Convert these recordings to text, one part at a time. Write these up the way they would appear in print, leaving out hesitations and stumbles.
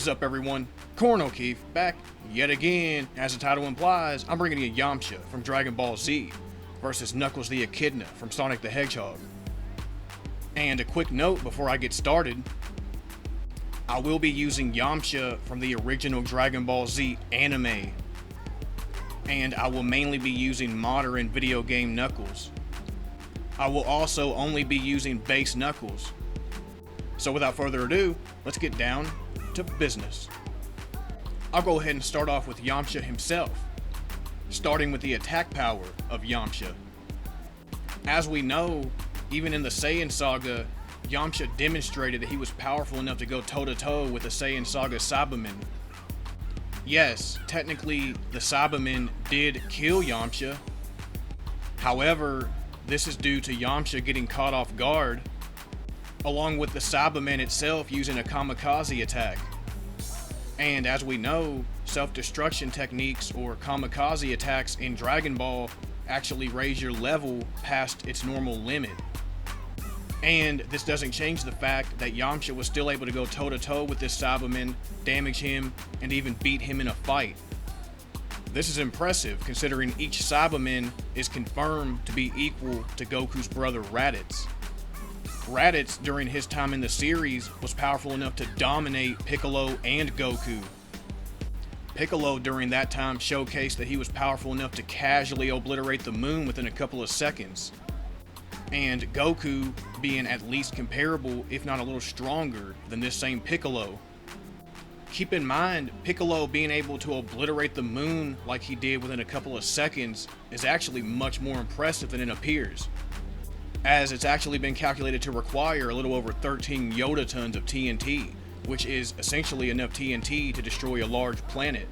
up, everyone? Corn O'Keefe back yet again. As the title implies, I'm bringing you Yamcha from Dragon Ball Z versus Knuckles the Echidna from Sonic the Hedgehog. And a quick note before I get started, I will be using Yamcha from the original Dragon Ball Z anime, and I will mainly be using modern video game Knuckles. I will also only be using base Knuckles. So without further ado, let's get down to business. I'll go ahead and start off with Yamcha himself, starting with the attack power of Yamcha. As we know, even in the Saiyan Saga, Yamcha demonstrated that he was powerful enough to go toe-to-toe with the Saiyan Saga Cybermen. Yes, technically, the Cybermen did kill Yamcha. However, this is due to Yamcha getting caught off guard, along with the Cybermen itself using a kamikaze attack. And as we know, self-destruction techniques or kamikaze attacks in Dragon Ball actually raise your level past its normal limit. And this doesn't change the fact that Yamcha was still able to go toe-to-toe with this Cyberman, damage him, and even beat him in a fight. This is impressive considering each Cyberman is confirmed to be equal to Goku's brother Raditz. Raditz, during his time in the series, was powerful enough to dominate Piccolo and Goku. Piccolo during that time showcased that he was powerful enough to casually obliterate the moon within a couple of seconds. And Goku being at least comparable, if not a little stronger, than this same Piccolo. Keep in mind, Piccolo being able to obliterate the moon like he did within a couple of seconds is actually much more impressive than it appears, as it's actually been calculated to require a little over 13 yotatons of TNT, which is essentially enough TNT to destroy a large planet.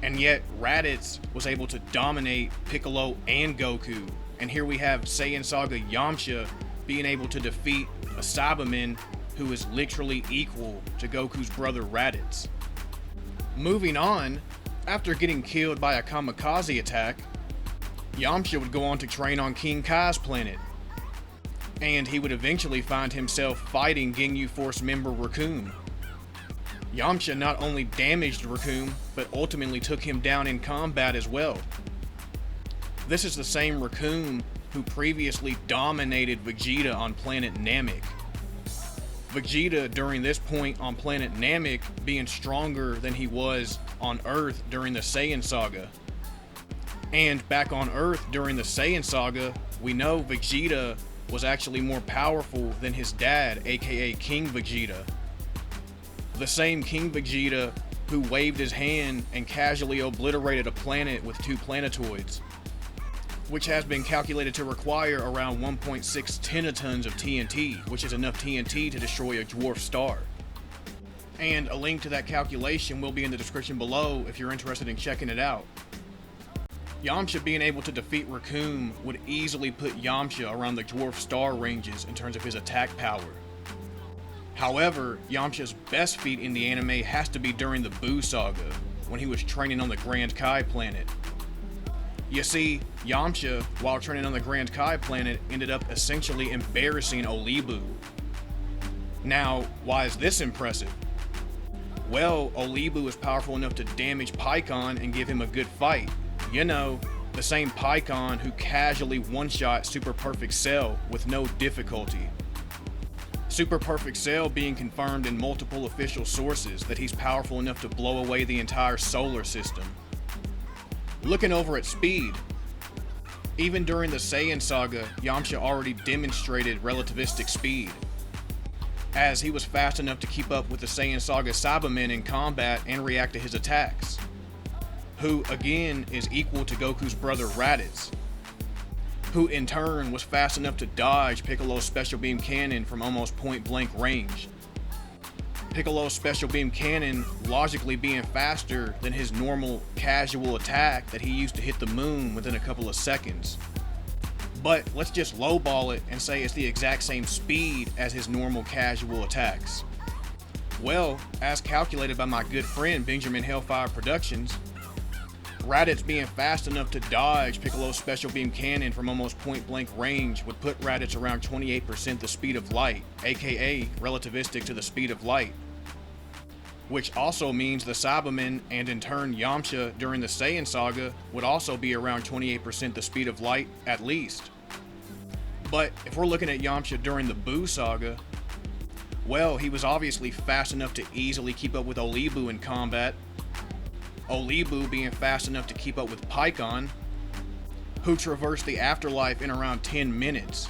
And yet, Raditz was able to dominate Piccolo and Goku, and here we have Saiyan Saga Yamcha being able to defeat a Cyberman who is literally equal to Goku's brother Raditz. Moving on, after getting killed by a kamikaze attack, Yamcha would go on to train on King Kai's planet, and he would eventually find himself fighting Ginyu Force member Recoome. Yamcha not only damaged Recoome, but ultimately took him down in combat as well. This is the same Recoome who previously dominated Vegeta on planet Namek. Vegeta during this point on planet Namek being stronger than he was on Earth during the Saiyan Saga. And back on Earth during the Saiyan Saga, we know Vegeta was actually more powerful than his dad, aka King Vegeta. The same King Vegeta who waved his hand and casually obliterated a planet with 2 planetoids, which has been calculated to require around 1.6 tenatons of TNT, which is enough TNT to destroy a dwarf star. And a link to that calculation will be in the description below if you're interested in checking it out. Yamcha being able to defeat Recoome would easily put Yamcha around the dwarf star ranges in terms of his attack power. However, Yamcha's best feat in the anime has to be during the Buu Saga, when he was training on the Grand Kai planet. You see, Yamcha, while training on the Grand Kai planet, ended up essentially embarrassing Olibu. Now, why is this impressive? Well, Olibu is powerful enough to damage Pikkon and give him a good fight. You know, the same Pikkon who casually one-shot Super Perfect Cell with no difficulty. Super Perfect Cell being confirmed in multiple official sources that he's powerful enough to blow away the entire solar system. Looking over at speed, even during the Saiyan Saga, Yamcha already demonstrated relativistic speed, as he was fast enough to keep up with the Saiyan Saga Cybermen in combat and react to his attacks, who again is equal to Goku's brother Raditz, who in turn was fast enough to dodge Piccolo's Special Beam Cannon from almost point blank range. Piccolo's Special Beam Cannon logically being faster than his normal casual attack that he used to hit the moon within a couple of seconds. But let's just lowball it and say it's the exact same speed as his normal casual attacks. Well, as calculated by my good friend Benjamin Hellfire Productions, Raditz being fast enough to dodge Piccolo's Special Beam Cannon from almost point blank range would put Raditz around 28% the speed of light, aka relativistic to the speed of light. which also means the Cybermen and in turn Yamcha during the Saiyan saga would also be around 28% the speed of light at least. But if we're looking at Yamcha during the Buu saga, well, he was obviously fast enough to easily keep up with Olibu in combat, Olibu being fast enough to keep up with Pikkon, who traversed the afterlife in around 10 minutes.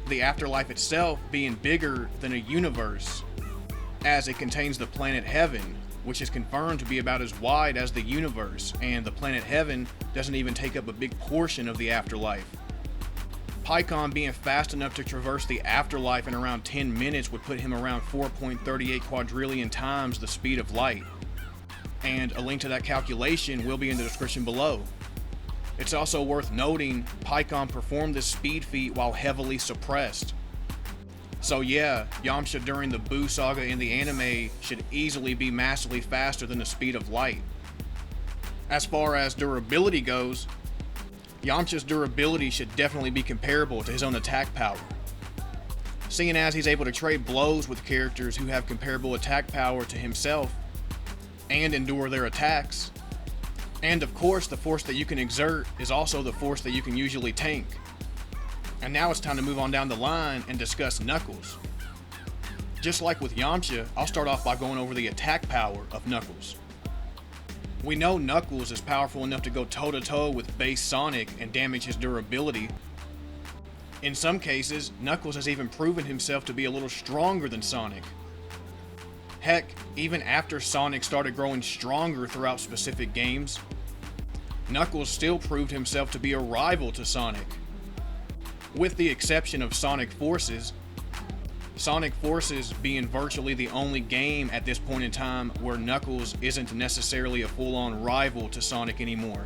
The afterlife itself being bigger than a universe, as it contains the planet Heaven, which is confirmed to be about as wide as the universe, and the planet Heaven doesn't even take up a big portion of the afterlife. Pikkon being fast enough to traverse the afterlife in around 10 minutes would put him around 4.38 quadrillion times the speed of light. And a link to that calculation will be in the description below. It's also worth noting, Pikkon performed this speed feat while heavily suppressed. So yeah, Yamcha during the Buu saga in the anime should easily be massively faster than the speed of light. As far as durability goes, Yamcha's durability should definitely be comparable to his own attack power. Seeing as he's able to trade blows with characters who have comparable attack power to himself, and endure their attacks. And of course, the force that you can exert is also the force that you can usually tank. And now it's time to move on down the line and discuss Knuckles. Just like with Yamcha, I'll start off by going over the attack power of Knuckles. We know Knuckles is powerful enough to go toe-to-toe with base Sonic and damage his durability. In some cases, Knuckles has even proven himself to be a little stronger than Sonic. Heck, even after Sonic started growing stronger throughout specific games, Knuckles still proved himself to be a rival to Sonic. With the exception of Sonic Forces being virtually the only game at this point in time where Knuckles isn't necessarily a full-on rival to Sonic anymore.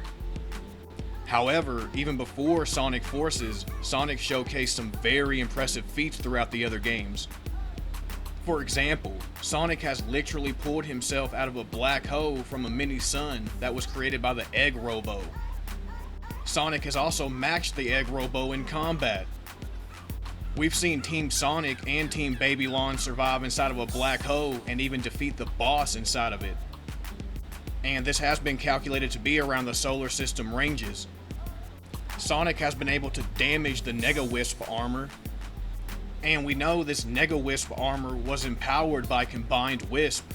However, even before Sonic Forces, Sonic showcased some very impressive feats throughout the other games. For example, Sonic has literally pulled himself out of a black hole from a mini sun that was created by the Egg Robo. Sonic has also matched the Egg Robo in combat. We've seen Team Sonic and Team Babylon survive inside of a black hole and even defeat the boss inside of it. And this has been calculated to be around the solar system ranges. Sonic has been able to damage the Nega Wisp armor, and we know this Nega Wisp armor was empowered by Combined Wisp,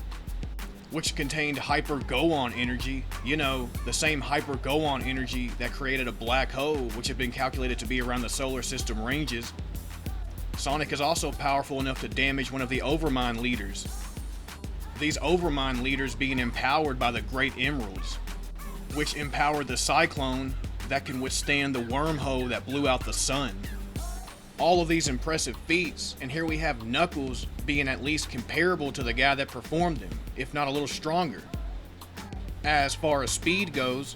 which contained Hyper Gohan energy, you know, the same Hyper Gohan energy that created a black hole, which had been calculated to be around the solar system ranges. Sonic is also powerful enough to damage one of the Overmind leaders. These Overmind leaders being empowered by the Great Emeralds, which empowered the Cyclone that can withstand the wormhole that blew out the sun. All of these impressive feats, and here we have Knuckles being at least comparable to the guy that performed them, if not a little stronger. As far as speed goes,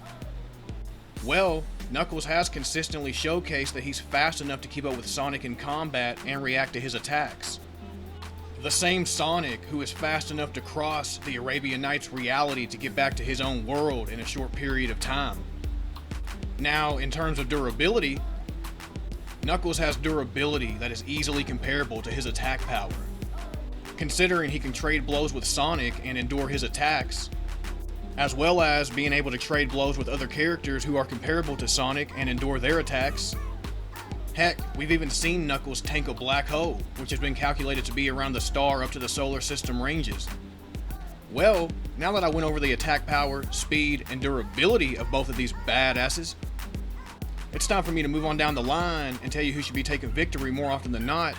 well, Knuckles has consistently showcased that he's fast enough to keep up with Sonic in combat and react to his attacks. The same Sonic who is fast enough to cross the Arabian Nights reality to get back to his own world in a short period of time. Now, in terms of durability, Knuckles has durability that is easily comparable to his attack power. Considering he can trade blows with Sonic and endure his attacks, as well as being able to trade blows with other characters who are comparable to Sonic and endure their attacks. Heck, we've even seen Knuckles tank a black hole, which has been calculated to be around the star up to the solar system ranges. Well, now that I went over the attack power, speed, and durability of both of these badasses, it's time for me to move on down the line and tell you who should be taking victory more often than not,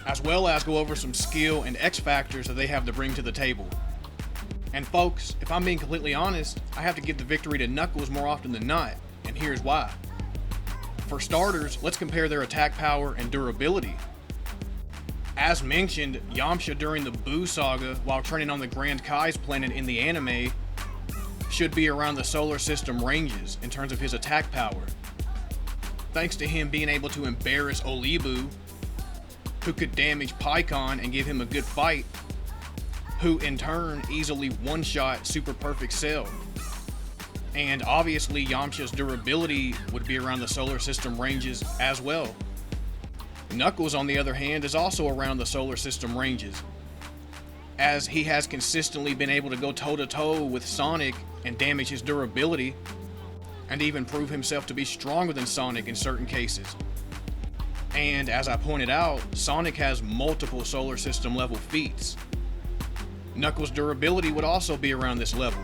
as well as go over some skill and X factors that they have to bring to the table. And folks, if I'm being completely honest, I have to give the victory to Knuckles more often than not, and here's why. For starters, let's compare their attack power and durability. As mentioned, Yamcha during the Buu saga, while training on the Grand Kai's planet in the anime, should be around the solar system ranges in terms of his attack power. Thanks to him being able to embarrass Olibu, who could damage Pikkon and give him a good fight, who in turn easily one-shot Super Perfect Cell. And obviously Yamcha's durability would be around the solar system ranges as well. Knuckles, on the other hand, is also around the solar system ranges. as he has consistently been able to go toe-to-toe with Sonic and damage his durability, and even prove himself to be stronger than Sonic in certain cases. And as I pointed out, Sonic has multiple solar system level feats. Knuckles' durability would also be around this level.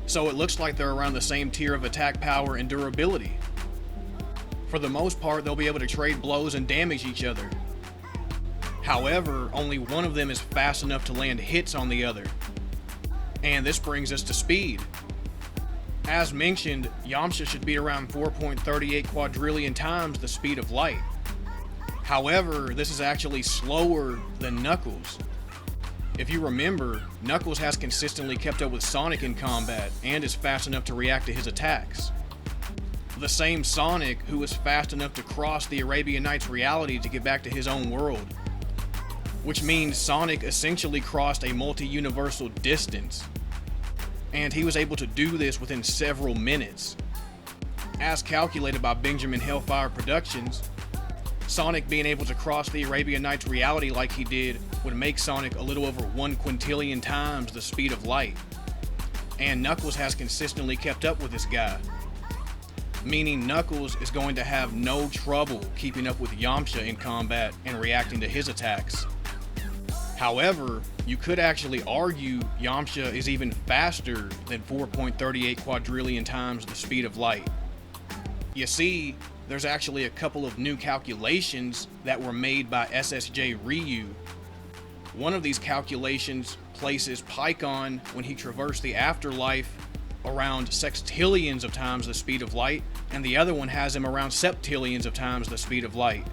So it looks like they're around the same tier of attack power and durability. For the most part, they'll be able to trade blows and damage each other. However, only one of them is fast enough to land hits on the other. And this brings us to speed. As mentioned, Yamcha should be around 4.38 quadrillion times the speed of light. However, this is actually slower than Knuckles. If you remember, Knuckles has consistently kept up with Sonic in combat and is fast enough to react to his attacks. The same Sonic who was fast enough to cross the Arabian Nights reality to get back to his own world. Which means Sonic essentially crossed a multi-universal distance. And he was able to do this within several minutes. As calculated by Benjamin Hellfire Productions, Sonic being able to cross the Arabian Nights reality like he did would make Sonic a little over 1 quintillion times the speed of light. And Knuckles has consistently kept up with this guy. Meaning Knuckles is going to have no trouble keeping up with Yamcha in combat and reacting to his attacks. However, you could actually argue Yamcha is even faster than 4.38 quadrillion times the speed of light. You see, there's actually a couple of new calculations that were made by ssjryu. One of these calculations places Pikkon, when he traversed the afterlife, around sextillions of times the speed of light, and the other one has him around septillions of times the speed of light.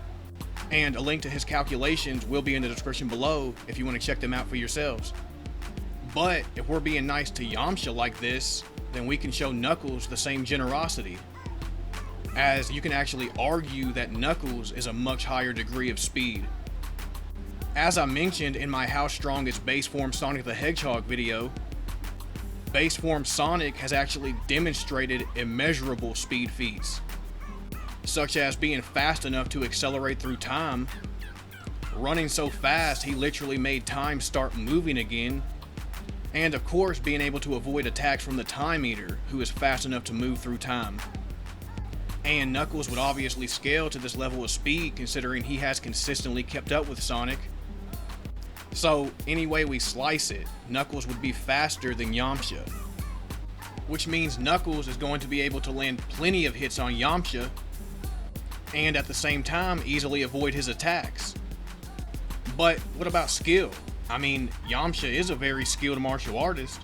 And a link to his calculations will be in the description below if you want to check them out for yourselves. But if we're being nice to Yamcha like this, then we can show Knuckles the same generosity. As you can actually argue that Knuckles is a much higher degree of speed. As I mentioned in my How Strong is Base Form Sonic the Hedgehog video, Base Form Sonic has actually demonstrated immeasurable speed feats, such as being fast enough to accelerate through time, running so fast he literally made time start moving again, and of course being able to avoid attacks from the Time Eater, who is fast enough to move through time. And Knuckles would obviously scale to this level of speed considering he has consistently kept up with Sonic. So any way we slice it, Knuckles would be faster than Yamcha. Which means Knuckles is going to be able to land plenty of hits on Yamcha, and at the same time easily avoid his attacks. But what about skill? I mean, Yamcha is a very skilled martial artist.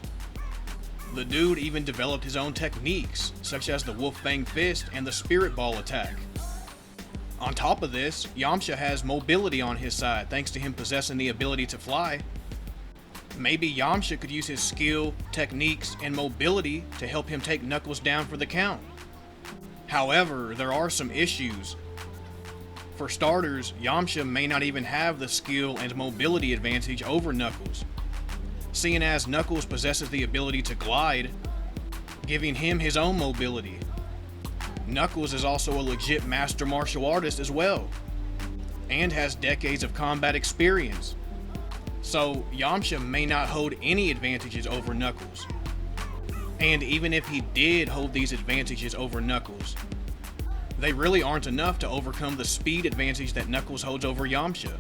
The dude even developed his own techniques, such as the Wolf Fang Fist and the Spirit Ball attack. On top of this, Yamcha has mobility on his side thanks to him possessing the ability to fly. Maybe Yamcha could use his skill, techniques, and mobility to help him take Knuckles down for the count. However, there are some issues. For starters, Yamcha may not even have the skill and mobility advantage over Knuckles, seeing as Knuckles possesses the ability to glide, giving him his own mobility. Knuckles is also a legit master martial artist as well, and has decades of combat experience. So Yamcha may not hold any advantages over Knuckles. And even if he did hold these advantages over Knuckles, they really aren't enough to overcome the speed advantage that Knuckles holds over Yamcha.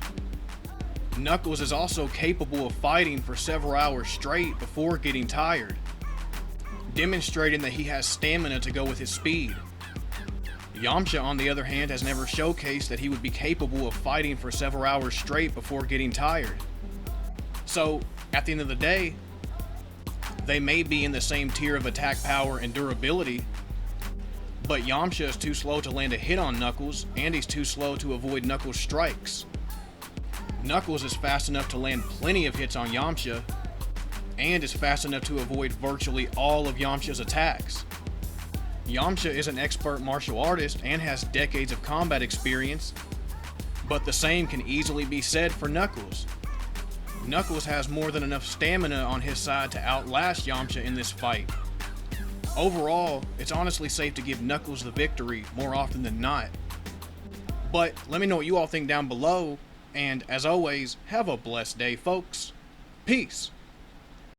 Knuckles is also capable of fighting for several hours straight before getting tired, demonstrating that he has stamina to go with his speed. Yamcha, on the other hand, has never showcased that he would be capable of fighting for several hours straight before getting tired. So, at the end of the day, they may be in the same tier of attack power and durability, but Yamcha is too slow to land a hit on Knuckles, and he's too slow to avoid Knuckles' strikes. Knuckles is fast enough to land plenty of hits on Yamcha, and is fast enough to avoid virtually all of Yamcha's attacks. Yamcha is an expert martial artist and has decades of combat experience, but the same can easily be said for Knuckles. Knuckles has more than enough stamina on his side to outlast Yamcha in this fight. Overall, it's honestly safe to give Knuckles the victory more often than not. But let me know what you all think down below, and as always, have a blessed day, folks. Peace.